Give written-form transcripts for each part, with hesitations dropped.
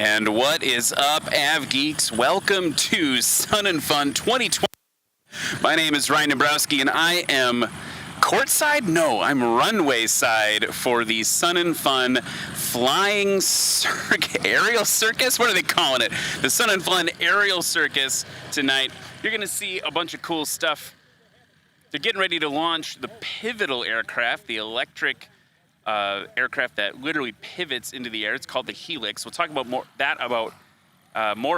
And what is up, Av Geeks? Welcome to Sun and Fun 2020. My name is Ryan Dombrowski, and I am courtside? No, I'm runway side for the Sun and Fun Flying Aerial Circus? What are they calling it? The Sun and Fun Aerial Circus tonight. You're going to see a bunch of cool stuff. They're getting ready to launch the Pivotal aircraft, the electric aircraft that literally pivots into the air. It's called the Helix. We'll talk about more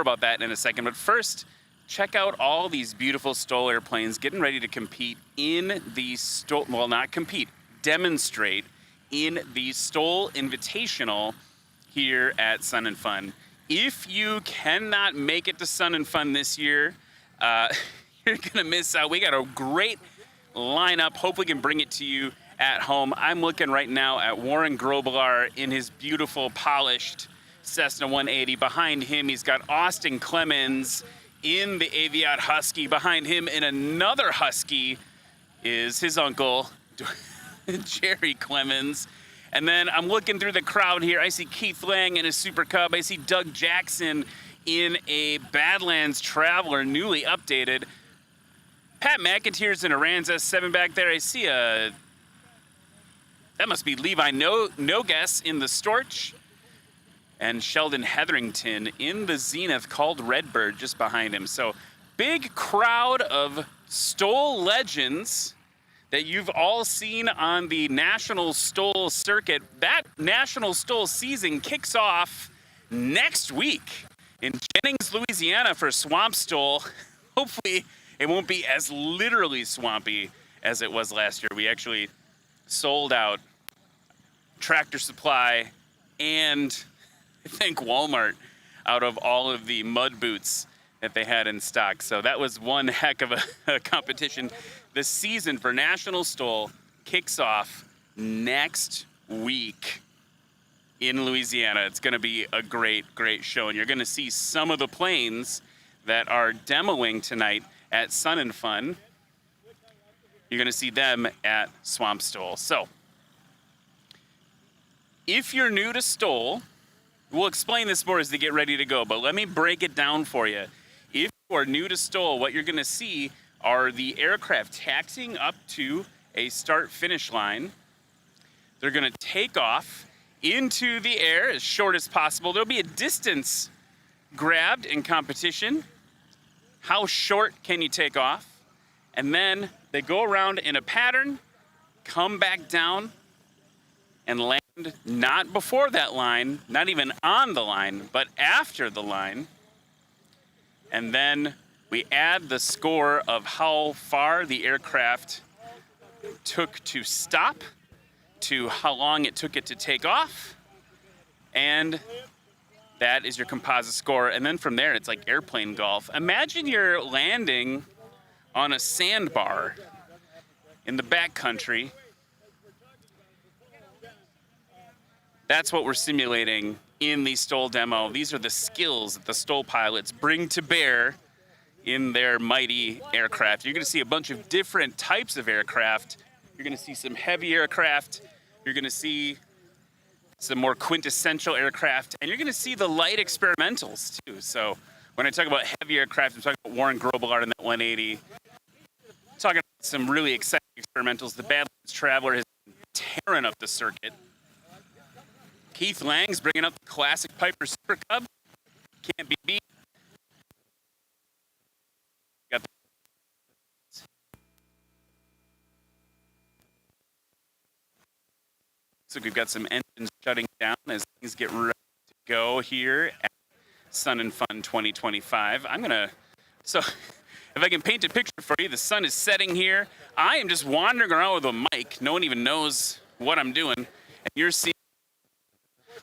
about that in a second. But first, check out all these beautiful STOL airplanes getting ready to compete in the STOL. Well, not compete, demonstrate in the STOL Invitational here at Sun and Fun. If you cannot make it to Sun and Fun this year, you're gonna miss out. We got a great lineup. Hopefully, we can bring it to you at home. I'm looking right now at Warren Grobelaar in his beautiful, polished Cessna 180. Behind him, he's got Austin Clemens in the Aviat Husky. Behind him, in another Husky, is his uncle, Jerry Clemens. And then I'm looking through the crowd here. I see Keith Lang in a Super Cub. I see Doug Jackson in a Badlands Traveler, newly updated. Pat McIntyre's in a Rans S7 back there. I see that must be Levi Nogues in the Storch. And Sheldon Hetherington in the Zenith called Redbird just behind him. So big crowd of STOL legends that you've all seen on the National STOL circuit. That National STOL season kicks off next week in Jennings, Louisiana for Swamp STOL. Hopefully it won't be as literally swampy as it was last year. We actually sold out Tractor Supply and I think Walmart out of all of the mud boots that they had in stock. So that was one heck of a competition. The season for National STOL kicks off next week in Louisiana. It's going to be a great, great show. And you're going to see some of the planes that are demoing tonight at Sun and Fun. You're going to see them at Swamp STOL. So if you're new to STOL, we'll explain this more as they get ready to go, but let me break it down for you. If you are new to STOL, what you're going to see are the aircraft taxiing up to a start-finish line. They're going to take off into the air as short as possible. There'll be a distance grabbed in competition. How short can you take off? And then they go around in a pattern, come back down, and land not before that line, not even on the line, but after the line. And then we add the score of how far the aircraft took to stop to how long it took it to take off. And that is your composite score. And then from there, it's like airplane golf. Imagine you're landing on a sandbar in the backcountry. That's what we're simulating in the STOL demo. These are the skills that the STOL pilots bring to bear in their mighty aircraft. You're going to see a bunch of different types of aircraft. You're going to see some heavy aircraft. You're going to see some more quintessential aircraft. And you're going to see the light experimentals, too. So when I talk about heavy aircraft, I'm talking about Warren Grobelaar in that 180. I'm talking about some really exciting experimentals. The Badlands Traveler has been tearing up the circuit. Keith Lang's bringing up the classic Piper Super Cub. Can't be beat. So we've got some engines shutting down as things get ready to go here at Sun and Fun 2025. So if I can paint a picture for you, the sun is setting here. I am just wandering around with a mic. No one even knows what I'm doing. And you're seeing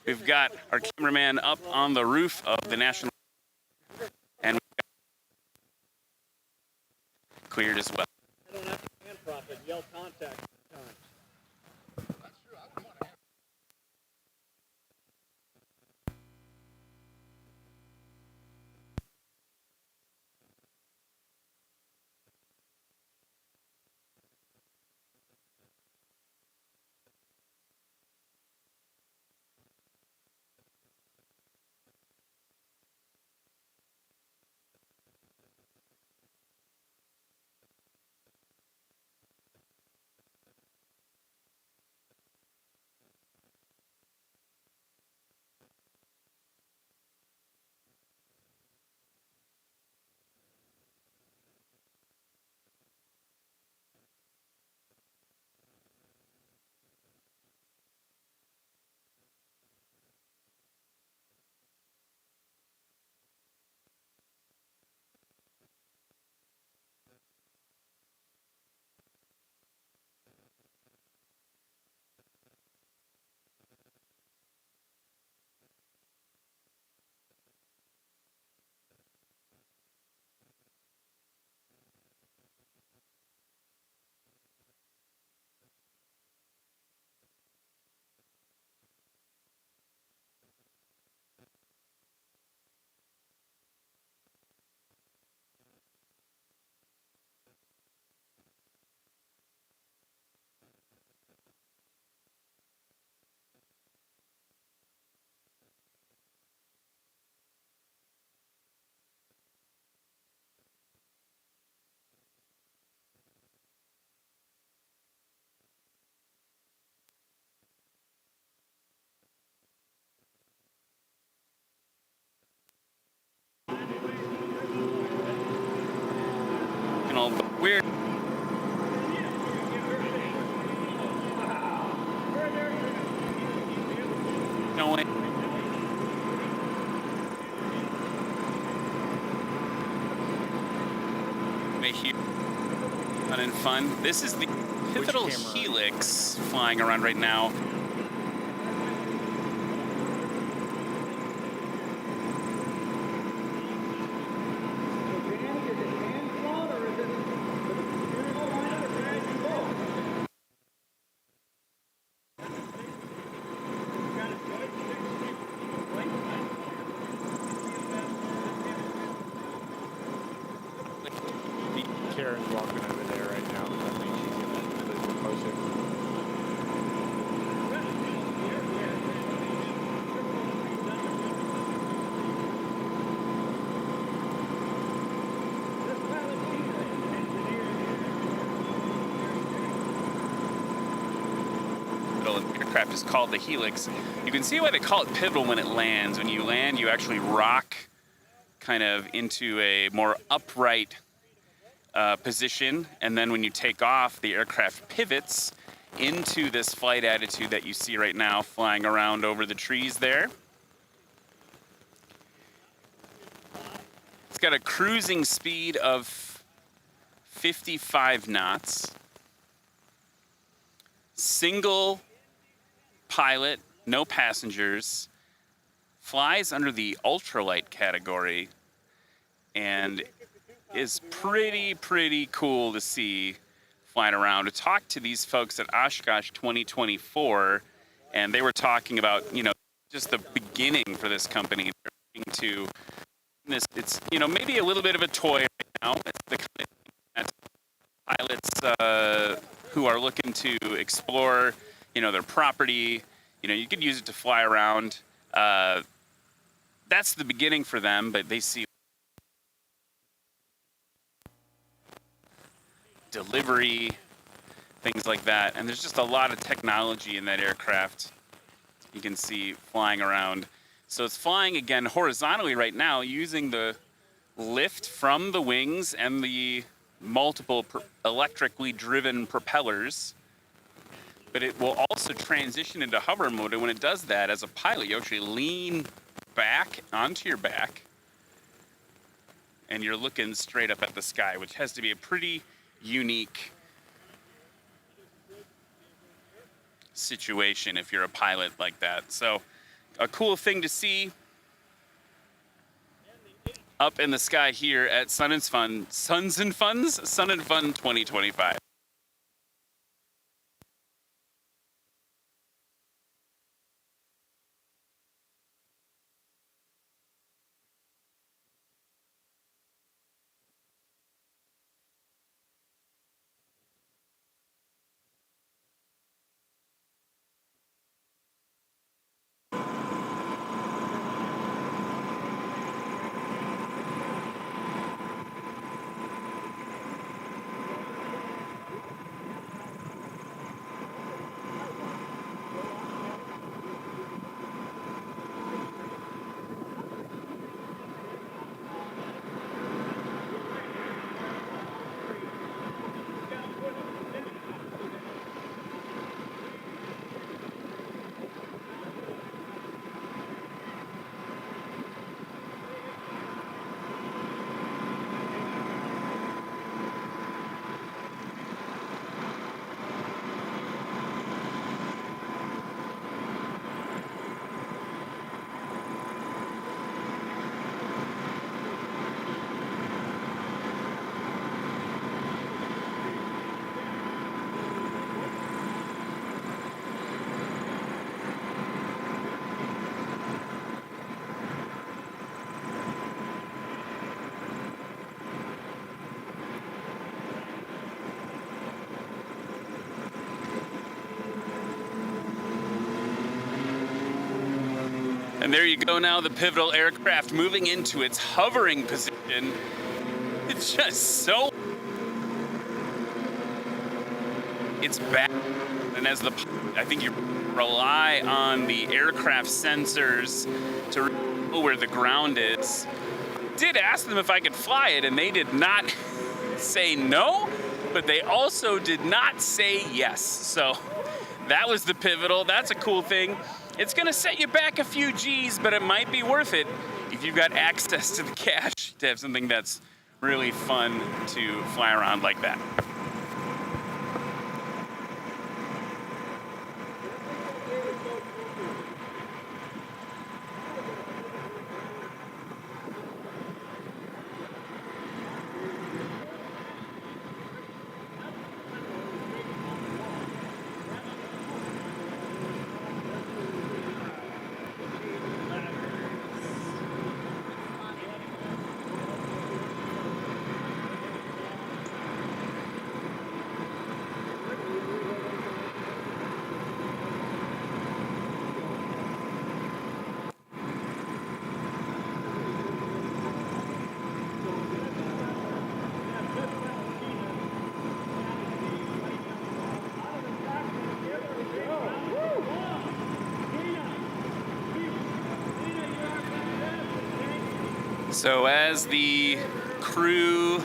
we've got our cameraman up on the roof of the National, and we've got cleared as well. I don't have to hand prop it, yell contact sometimes. That's true. I wouldn't want to have We're going. Here, fun and fun. This is the pivotal helix flying around right now. Karen's walking over there right now. I think she's gonna post it. Aircraft is called the helix. You can see why they call it pivotal when it lands. When you land, you actually rock kind of into a more upright position, and then when you take off, the aircraft pivots into this flight attitude that you see right now, flying around over the trees there. It's got a cruising speed of 55 knots. Single pilot, no passengers, flies under the ultralight category, and is pretty cool to see flying around. To talk to these folks at Oshkosh 2024, and they were talking about, you know, just the beginning for this company. They're looking to this, it's, you know, maybe a little bit of a toy right now. It's the kind of thing that pilots who are looking to explore, you know, their property, you know, you could use it to fly around. That's the beginning for them, but they see delivery, things like that. And there's just a lot of technology in that aircraft you can see flying around. So it's flying again horizontally right now using the lift from the wings and the multiple electrically driven propellers. But it will also transition into hover mode. And when it does that, as a pilot, you actually lean back onto your back and you're looking straight up at the sky, which has to be a pretty unique situation if you're a pilot like that. So a cool thing to see up in the sky here at Sun and Fun 2025. And there you go now, the pivotal aircraft moving into its hovering position. It's just so... It's back. And as the... I think you rely on the aircraft sensors to know where the ground is. I did ask them if I could fly it, and they did not say no, but they also did not say yes. So that was the pivotal. That's a cool thing. It's going to set you back a few G's, but it might be worth it if you've got access to the cash to have something that's really fun to fly around like that. So as the crew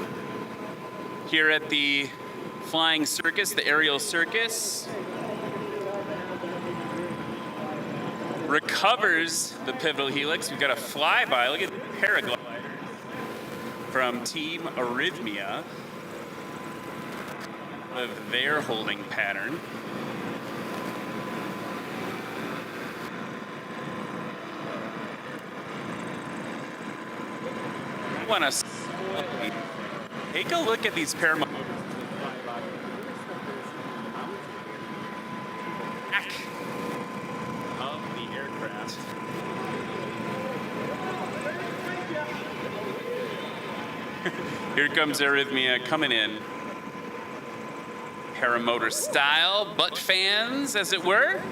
here at the flying circus, the aerial circus, recovers the pivotal helix, we've got a flyby. Look at the paraglider from Team Arrhythmia of their holding pattern. I want to take a look at these paramotors. Back of the aircraft. Here comes Arrhythmia coming in. Paramotor style, butt fans, as it were.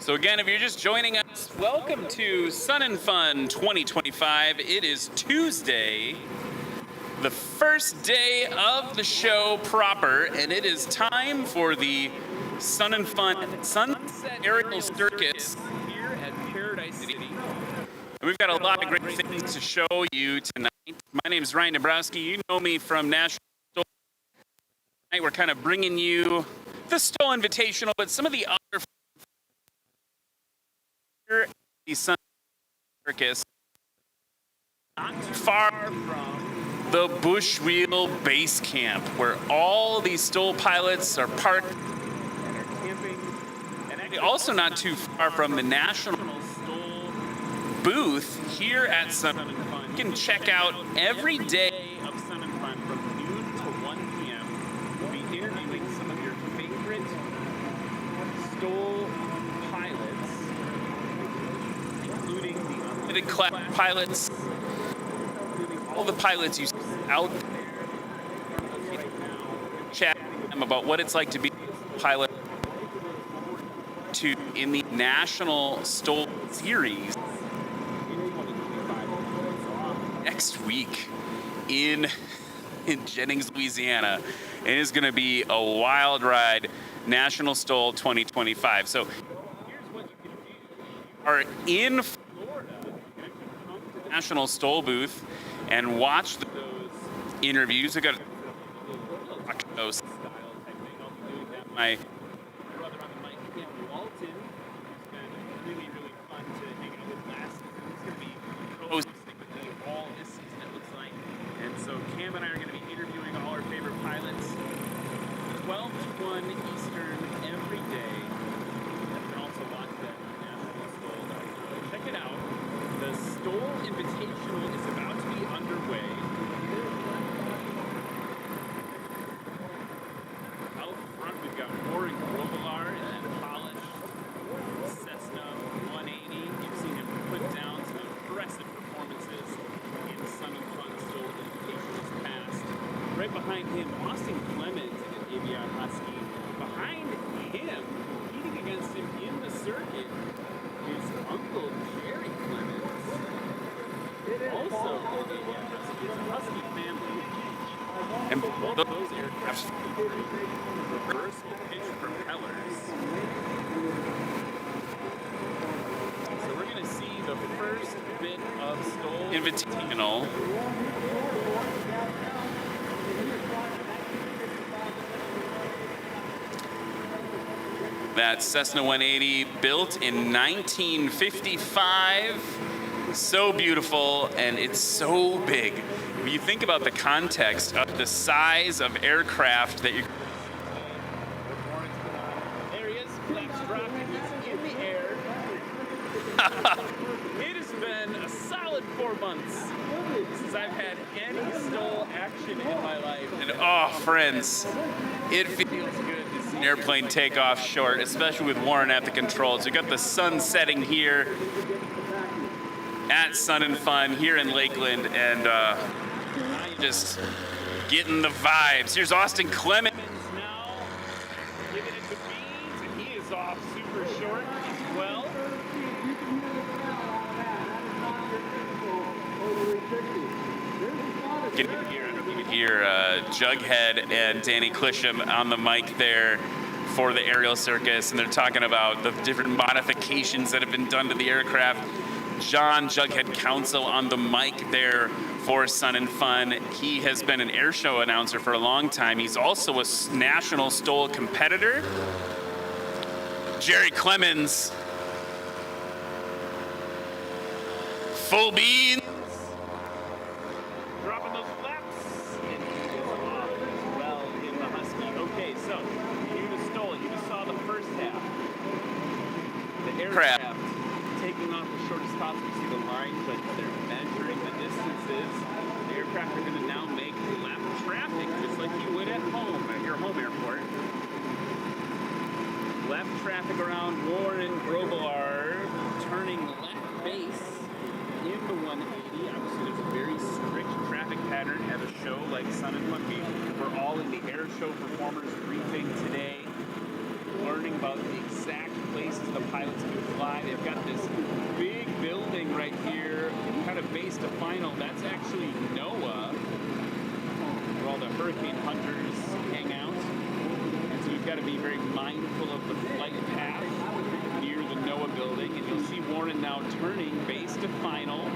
So again, if you're just joining us, welcome to Sun and Fun 2025. It is Tuesday, the first day of the show proper, and it is time for the Sun and Fun Sunset Aerial Circus here at Paradise City. And we've got a lot of great things to show you tonight. My name is Ryan Dabrowski. You know me from National STOL. Tonight we're kind of bringing you the STOL Invitational, but some of the other here at the Sun Circus, not too far from the Bushwheel Base Camp, where all these STOL pilots are parked and are camping, and actually also not too far from the National STOL booth here at Sun and Fun. You can check out every day of Sun and Fun from noon to 1 p.m. We'll be interviewing some of your favorite STOL pilots, including the unlimited class pilots, including all the pilots you see out there right now, chat with them about what it's like to be a pilot in the National STOL Series next week in Jennings, Louisiana. It is going to be a wild ride, National STOL 2025. So here's what you can do. You are in Florida, you can come to the National STOL booth and watch those interviews. I got a those style type thing. I'll be doing that with my brother on the mic, Kim Walton, who's been really, really fun to hang out with last season. He's going to be hosting with me all this season, it looks like. And so Cam and I are going to be interviewing all our favorite pilots, 12 to 1 Eastern every day. And you can also watch that on nationalstol.com. Check it out. The STOL Invitational is about to be underway. Out front, we've got Warren Grovelar and that polished Cessna 180. You've seen him put down some impressive performances in Sun and Fun STOL Invitationals past. Right behind him, Austin Clemens in an Avion Husky. Behind him, competing against him in the circuit, his uncle Jerry Clemens, also holding a Husky family. And both those aircraft reversible pitch propellers. So we're going to see the first bit of STOL Invitational. That Cessna 180 built in 1955. So beautiful, and it's so big. When you think about the context of the size of aircraft that you're... There he is, flaps dropping, he's in the air. It has been a solid 4 months since I've had any STOL action in my life. And oh, friends, it feels good to see an airplane take off short, especially with Warren at the controls. We got the sun setting here at Sun and Fun here in Lakeland, and I'm just getting the vibes. Here's Austin Clemens now, giving it to Beans, and he is off super short as well. You can hear Jughead and Danny Clisham on the mic there for the aerial circus, and they're talking about the different modifications that have been done to the aircraft. John Jughead Council on the mic there for Sun and Fun. He has been an air show announcer for a long time. He's also a national STOL competitor. Jerry Clemens, full beans, dropping those flaps, and he is off as well in the Husky. Okay, so you just STOL. You just saw the first half. The aircraft taking off as short as possible. You see the line, but they're measuring the distances. The aircraft are going to now make lap traffic, just like you would at home, at your home airport. Left traffic around Warren Grobelar, turning left base in the 180. Obviously, there's a very strict traffic pattern at a show like Sun and Fun. We're all in the air show performers briefing today, learning about the exact places the pilots can fly. They've got this big building right here, kind of base to final. That's actually NOAA, where all the hurricane hunters hang out. And so we've got to be very mindful of the flight path near the NOAA building. And you'll see Warren now turning base to final,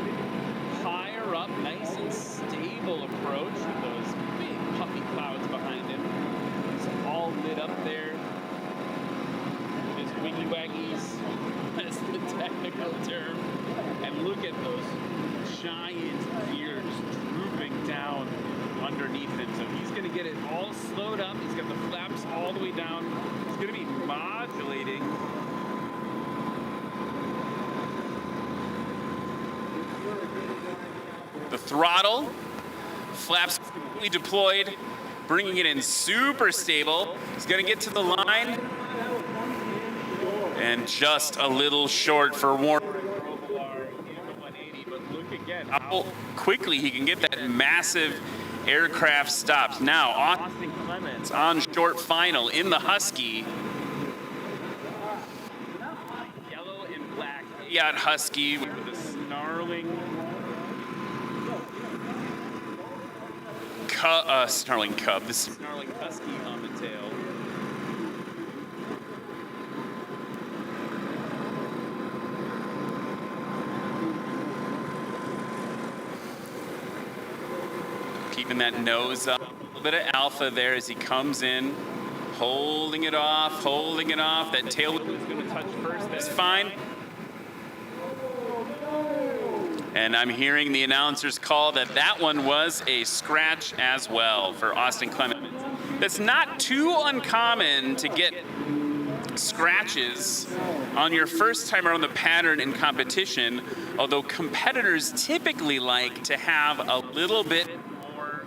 higher up, nice and stable approach with those big puffy clouds behind him. It's all lit up there. His wiggy waggies, that's the technical term. And look at those giant gears drooping down underneath him. So he's going to get it all slowed up. He's got the flaps all the way down. He's going to be modulating. The throttle, flaps completely deployed, bringing it in super stable. He's going to get to the line. And just a little short for Warren. But look again how quickly he can get that massive aircraft stopped. Now, Austin Clemens on short final in the Husky. Yellow and black yacht Husky with the snarling cub, the snarling Husky on the tail. Keeping that nose up, a little bit of alpha there as he comes in, holding it off. That tail wheel is going to touch first. That's fine. And I'm hearing the announcers call that one was a scratch as well for Austin Clemens. That's not too uncommon to get scratches on your first time around the pattern in competition, although competitors typically like to have a little bit more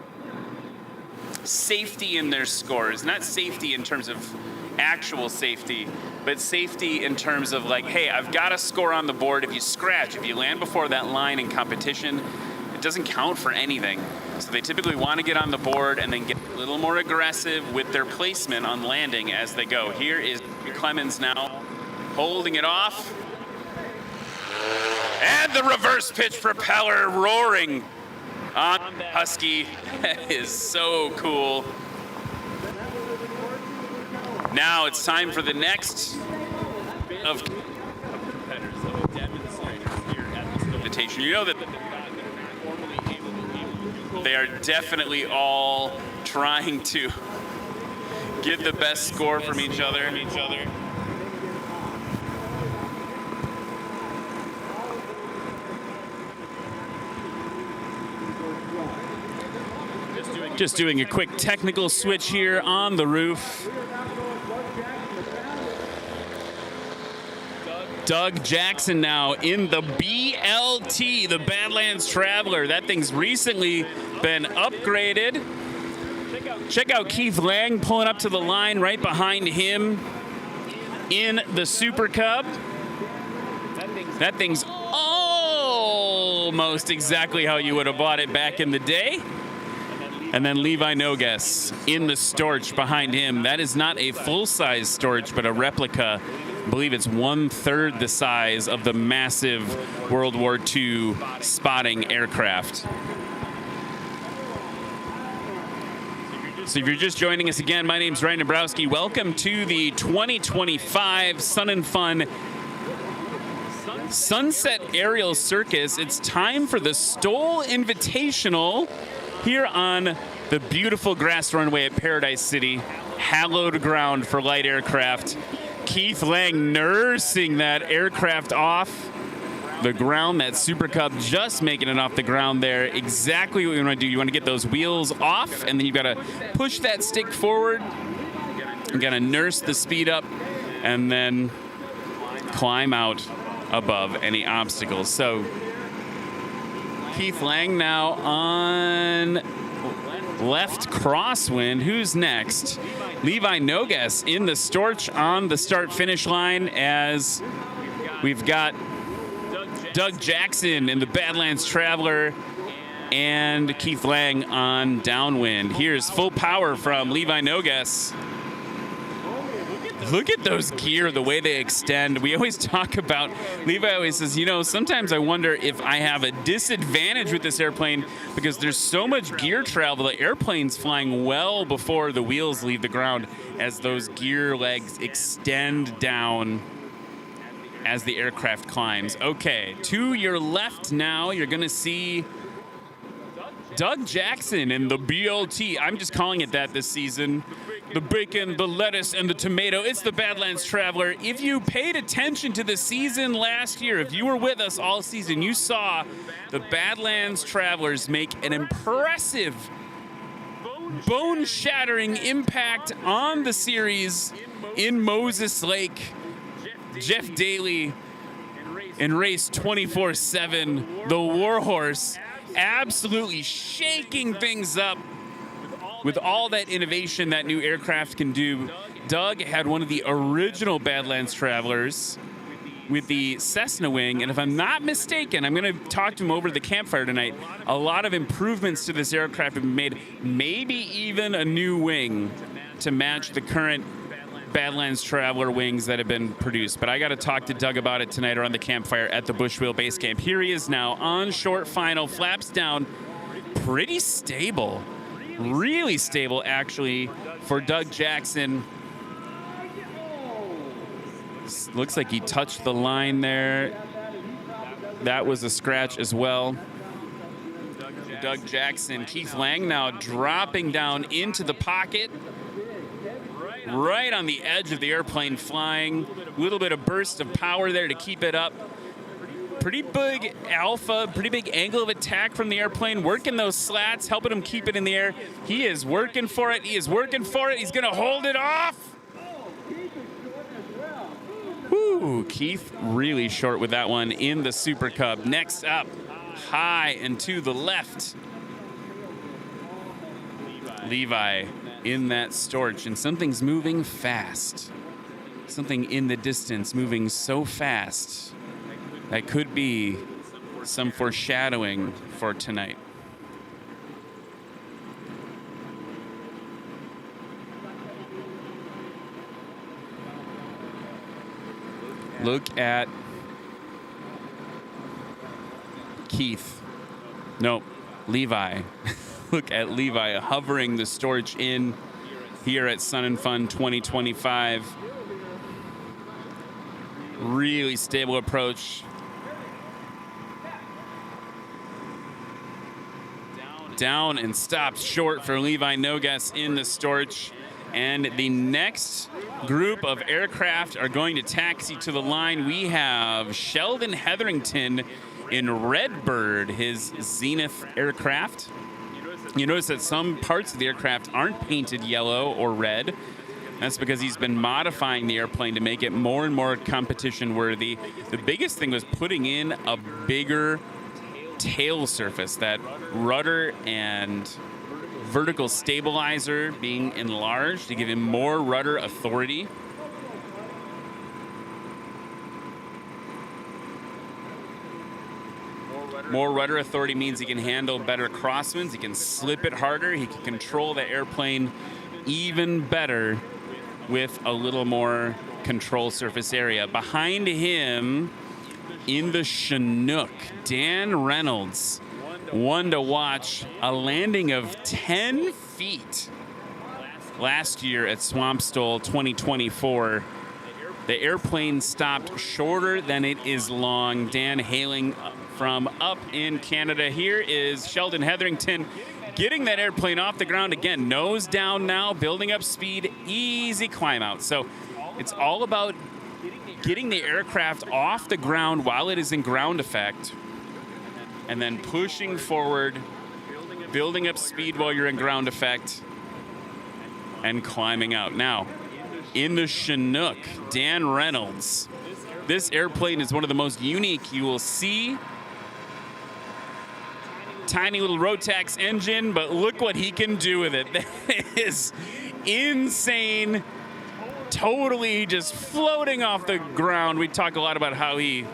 safety in their scores. Not safety in terms of actual safety, but safety in terms of like, hey, I've got a score on the board. If you scratch, if you land before that line in competition, it doesn't count for anything. So they typically want to get on the board and then get a little more aggressive with their placement on landing as they go. Here is Clemens now holding it off. And the reverse pitch propeller roaring on Husky. That is so cool. Now it's time for the next of competitors that will demonstrate here at the STOL invitation. You know that they are definitely all trying to get the best score from each other. Just doing a quick technical switch here on the roof. Doug Jackson now in the BLT, the Badlands Traveler. That thing's recently been upgraded. Check out Keith Lang pulling up to the line right behind him in the Super Cub. That thing's almost exactly how you would have bought it back in the day. And then Levi Nogues in the Storch behind him. That is not a full-size Storch, but a replica. I believe it's 1/3 the size of the massive World War II spotting aircraft. So if you're just joining us again, my name's Ryan Dabrowski. Welcome to the 2025 Sun and Fun Sunset Aerial Circus. It's time for the STOL Invitational here on the beautiful grass runway at Paradise City, hallowed ground for light aircraft. Keith Lang nursing that aircraft off the ground, that Super Cub just making it off the ground there. Exactly what you want to do. You want to get those wheels off, and then you've got to push that stick forward. You got to nurse the speed up, and then climb out above any obstacles. So Keith Lang now on left crosswind. Who's next? Levi Nogues in the Storch on the start-finish line, as we've got Doug Jackson in the Badlands Traveler and Keith Lang on downwind. Here's full power from Levi Nogues. Look at those gear, the way they extend. We always talk about, Levi always says, you know, sometimes I wonder if I have a disadvantage with this airplane because there's so much gear travel. The airplane's flying well before the wheels leave the ground as those gear legs extend down as the aircraft climbs. Okay, to your left now, you're going to see Doug Jackson in the BLT. I'm just calling it that this season. The bacon, the lettuce, and the tomato. It's the Badlands Traveler. If you paid attention to the season last year, if you were with us all season, you saw the Badlands Travelers make an impressive, bone-shattering impact on the series in Moses Lake. Jeff Daly in race 24/7, the Warhorse, absolutely shaking things up with all that innovation that new aircraft can do. Doug had one of the original Badlands Travelers with the Cessna wing, and if I'm not mistaken, I'm going to talk to him over the campfire tonight. A lot of improvements to this aircraft have been made, maybe even a new wing to match the current Badlands Traveler wings that have been produced. But I got to talk to Doug about it tonight around the campfire at the Bushwheel Base Camp. Here he is now on short final, flaps down, pretty stable. Really stable, actually, for Doug Jackson. Looks like he touched the line there. That was a scratch as well. Doug Jackson. Keith Lang now dropping down into the pocket, right on the edge of the airplane flying. A little bit of burst of power there to keep it up. Pretty big alpha, pretty big angle of attack from the airplane, working those slats, helping him keep it in the air. He is working for it. He is working for it. He's going to hold it off. Woo, Keith really short with that one in the Super Cub. Next up, high and to the left, Levi in that Storch, and something's moving fast. Something in the distance moving so fast. That could be some foreshadowing for tonight. Look at Keith. Nope, Levi. Look at Levi hovering the storage in here at Sun and Fun 2025. Really stable approach. Down and stopped short for Levi Nogas in the storage. And the next group of aircraft are going to taxi to the line. We have Sheldon Hetherington in Redbird, his Zenith aircraft. You notice that some parts of the aircraft aren't painted yellow or red. That's because he's been modifying the airplane to make it more and more competition worthy. The biggest thing was putting in a bigger tail surface, that rudder and vertical stabilizer being enlarged to give him more rudder authority. More rudder authority means he can handle better crosswinds, he can slip it harder, he can control the airplane even better with a little more control surface area. Behind him in the Chinook, Dan Reynolds. One to watch, a landing of 10 feet last year at Swamp STOL 2024. The airplane stopped shorter than it is long. Dan hailing from up in Canada. Here is Sheldon Hetherington getting that airplane off the ground again. Nose down now, building up speed, easy climb out. So it's all about getting the aircraft off the ground while it is in ground effect, and then pushing forward, building up speed while you're in ground effect, and climbing out. Now, in the Chinook, Dan Reynolds. This airplane is one of the most unique you will see. Tiny little Rotax engine, but look what he can do with it. That is insane. Totally just floating off the ground. We talk a lot about how he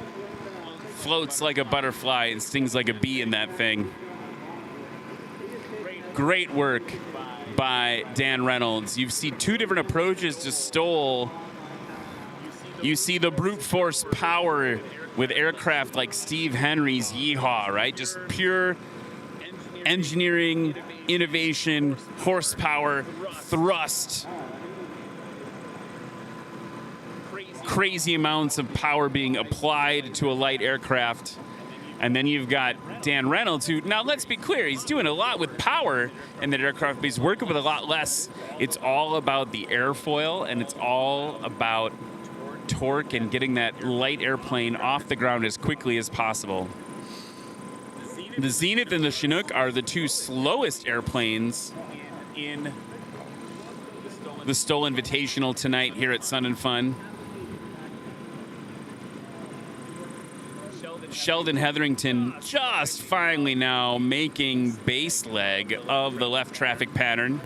floats like a butterfly and stings like a bee in that thing. Great work by Dan Reynolds. You see two different approaches to STOL. You see the brute force power with aircraft like Steve Henry's Yeehaw, right? Just pure engineering, innovation, horsepower, thrust. Crazy amounts of power being applied to a light aircraft. And then you've got Dan Reynolds, who, now let's be clear, he's doing a lot with power in that aircraft, but he's working with a lot less. It's all about the airfoil, and it's all about torque and getting that light airplane off the ground as quickly as possible. The Zenith and the Chinook are the two slowest airplanes in the STOL Invitational tonight here at Sun and Fun. Sheldon Hetherington just finally now making base leg of the left traffic pattern.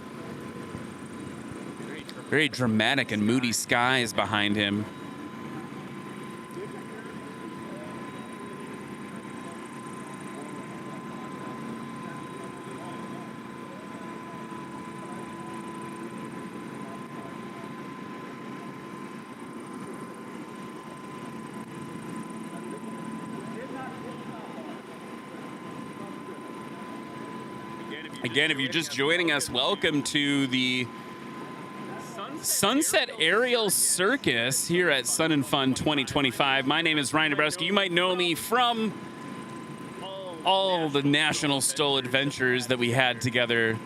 Very dramatic and moody skies behind him. Again, if you're just joining us, welcome to the Sunset Aerial Circus here at Sun and Fun 2025. My name is Ryan Dabrowski. You might know me from all the National STOL adventures that we had together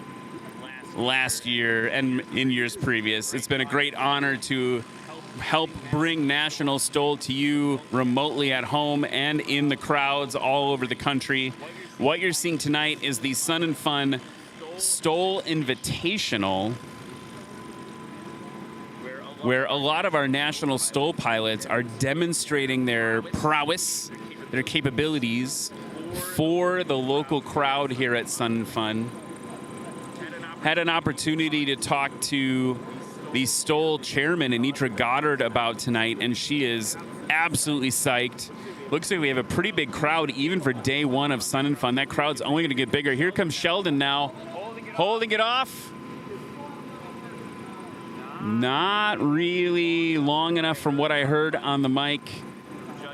last year and in years previous. It's been a great honor to help bring National STOL to you remotely at home and in the crowds all over the country. What you're seeing tonight is the Sun and Fun STOL Invitational, where a lot of our national STOL pilots are demonstrating their prowess, their capabilities for the local crowd here at Sun and Fun. Had an opportunity to talk to the STOL chairman, Anitra Goddard, about tonight, and she is absolutely psyched. Looks like we have a pretty big crowd even for day one of Sun and Fun. That crowd's only going to get bigger. Here comes Sheldon now, holding it off. Not really long enough from what I heard on the mic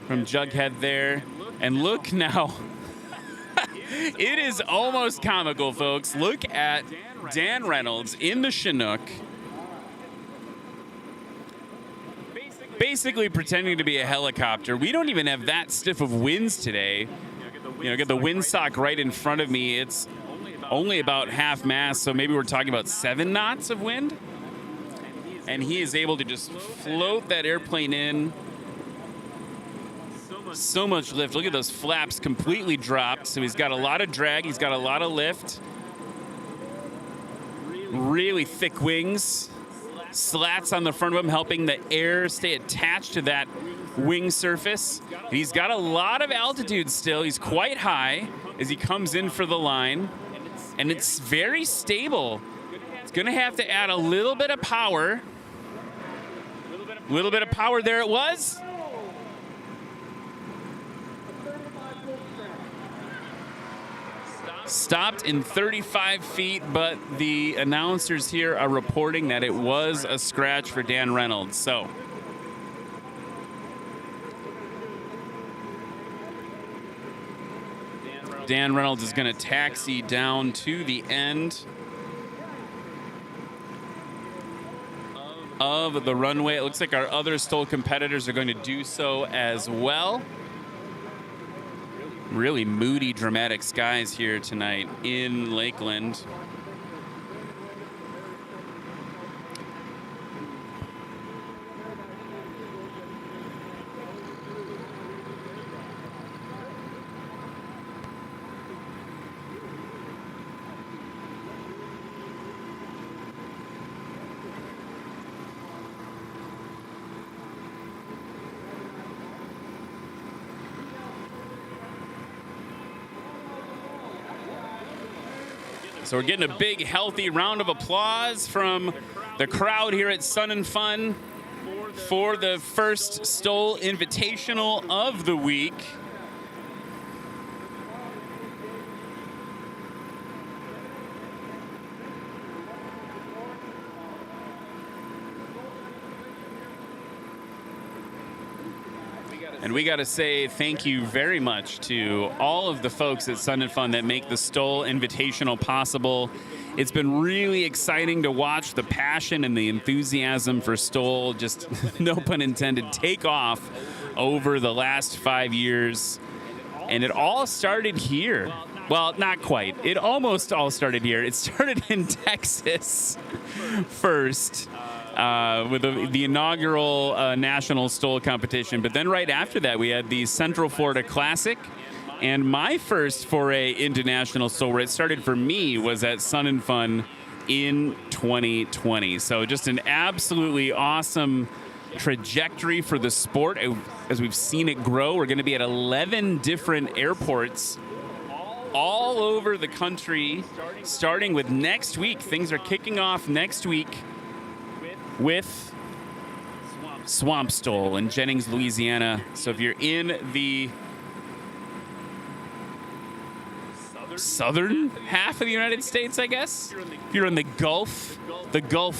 from Jughead there. And look now, It is almost comical, folks. Look at Dan Reynolds in the Chinook, basically pretending to be a helicopter. We don't even have that stiff of winds today. Get the windsock right in front of me. It's only about half mast, so maybe we're talking about 7 knots of wind. And he is able to just float that airplane in. So much lift. Look at those flaps completely dropped. So he's got a lot of drag. He's got a lot of lift. Really thick wings. Slats on the front of him, helping the air stay attached to that wing surface. He's got a lot of altitude still. He's quite high as he comes in for the line. And it's very stable. It's going to have to add a little bit of power. A little bit of power, there it was. Stopped in 35 feet, but the announcers here are reporting that it was a scratch for Dan Reynolds. So Dan Reynolds is going to taxi down to the end of the runway. It looks like our other STOL competitors are going to do so as well. Really moody, dramatic skies here tonight in Lakeland. So we're getting a big, healthy round of applause from the crowd here at Sun and Fun for the first STOL Invitational of the week. And we got to say thank you very much to all of the folks at Sun and Fun that make the STOL Invitational possible. It's been really exciting to watch the passion and the enthusiasm for STOL, just no pun intended, take off over the last 5 years. And it all started here. Well, not quite. It almost all started here. It started in Texas first. With the inaugural national STOL competition. But then right after that, we had the Central Florida Classic. And my first foray into national STOL, where it started for me, was at Sun and Fun in 2020. So just an absolutely awesome trajectory for the sport as we've seen it grow. We're going to be at 11 different airports all over the country, starting with next week. Things are kicking off next week with Swamp STOL in Jennings, Louisiana. So if you're in the southern half of the United States, I guess, if you're in the Gulf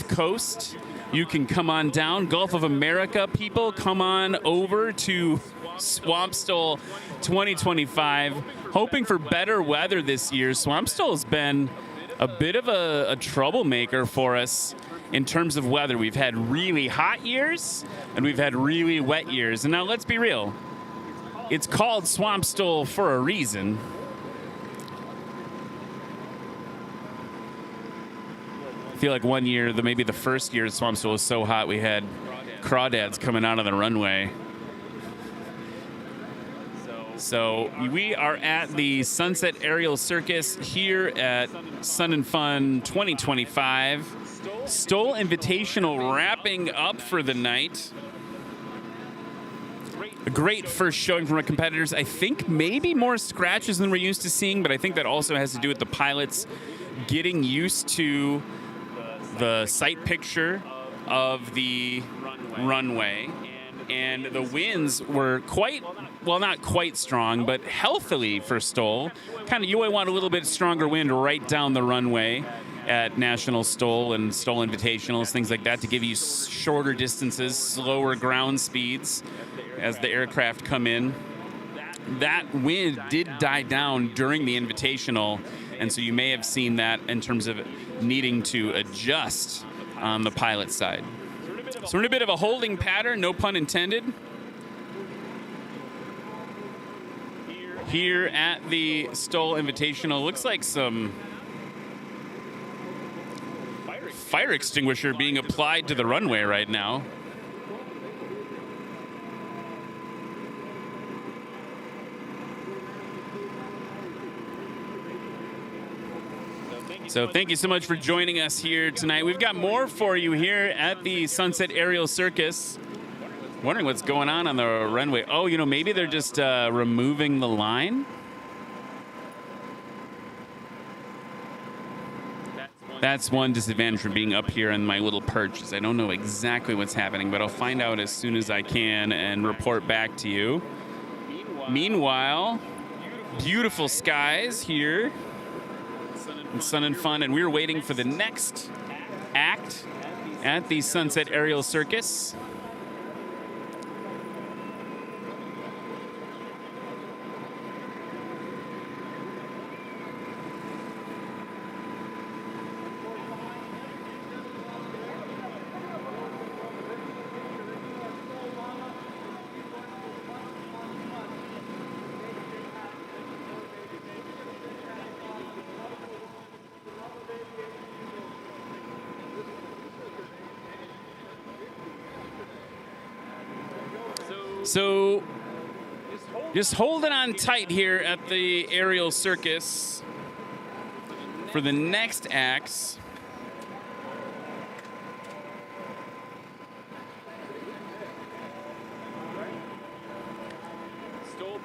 Coast, you can come on down. Gulf of America people, come on over to Swamp STOL 2025. Hoping for better weather this year. Swamp STOL has been a bit of a troublemaker for us in terms of weather. We've had really hot years and we've had really wet years. And now let's be real. It's called Swamp STOL for a reason. I feel like one year, maybe the first year Swamp STOL was so hot we had crawdads coming out of the runway. So we are at the Sunset Aerial Circus here at Sun and Fun 2025. STOL Invitational wrapping up for the night. A great first showing from our competitors. I think maybe more scratches than we're used to seeing, but I think that also has to do with the pilots getting used to the sight picture of the runway. And the winds were not quite strong, but healthily for STOL. You always want a little bit stronger wind right down the runway at National STOL and STOL Invitationals, things like that, to give you shorter distances, slower ground speeds as the aircraft come in. that wind did die down during the Invitational, and so you may have seen that in terms of needing to adjust on the pilot side. So we're in a bit of a holding pattern, no pun intended, here at the STOL Invitational. Looks like some fire extinguisher being applied to the runway right now. So thank you so much for joining us here tonight. We've got more for you here at the Sunset Aerial Circus. Wondering what's going on the runway. Oh, you know, maybe they're just removing the line. That's one disadvantage from being up here in my little perch, is I don't know exactly what's happening, but I'll find out as soon as I can and report back to you. Meanwhile, beautiful skies here in Sun and Fun, and we're waiting for the next act at the Sunset Aerial Circus. So just holding on tight here at the Aerial Circus for the next acts.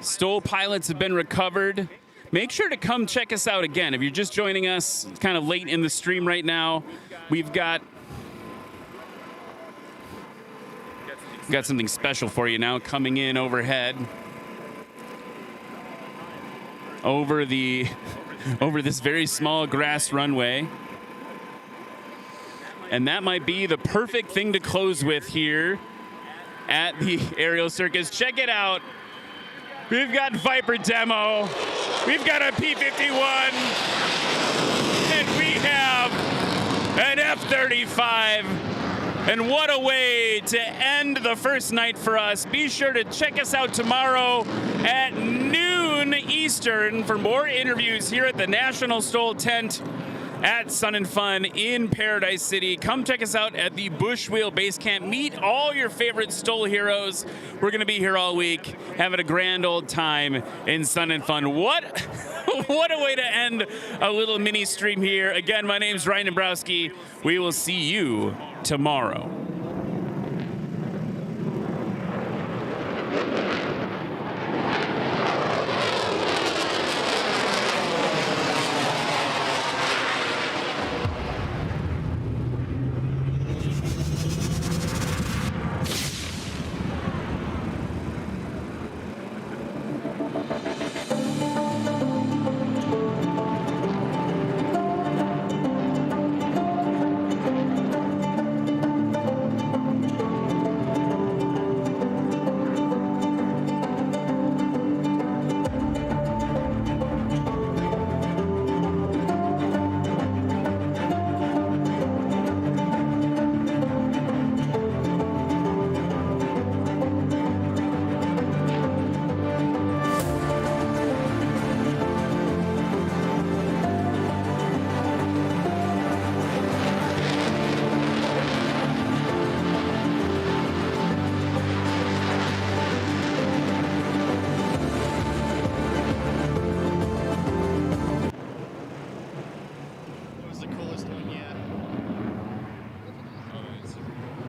STOL pilots have been recovered. Make sure to come check us out again. If you're just joining us, it's kind of late in the stream right now. We've got something special for you now coming in overhead. Over this very small grass runway. And that might be the perfect thing to close with here at the Aerial Circus. Check it out. We've got Viper demo. We've got a P-51. And we have an F-35. And what a way to end the first night for us. Be sure to check us out tomorrow at noon Eastern for more interviews here at the National STOL tent at Sun and Fun in Paradise City. Come check us out at the Bushwheel Base Camp. Meet all your favorite STOL heroes. We're going to be here all week, having a grand old time in Sun and Fun. What a way to end a little mini stream here. Again, my name's Ryan Dombrowski. We will see you tomorrow.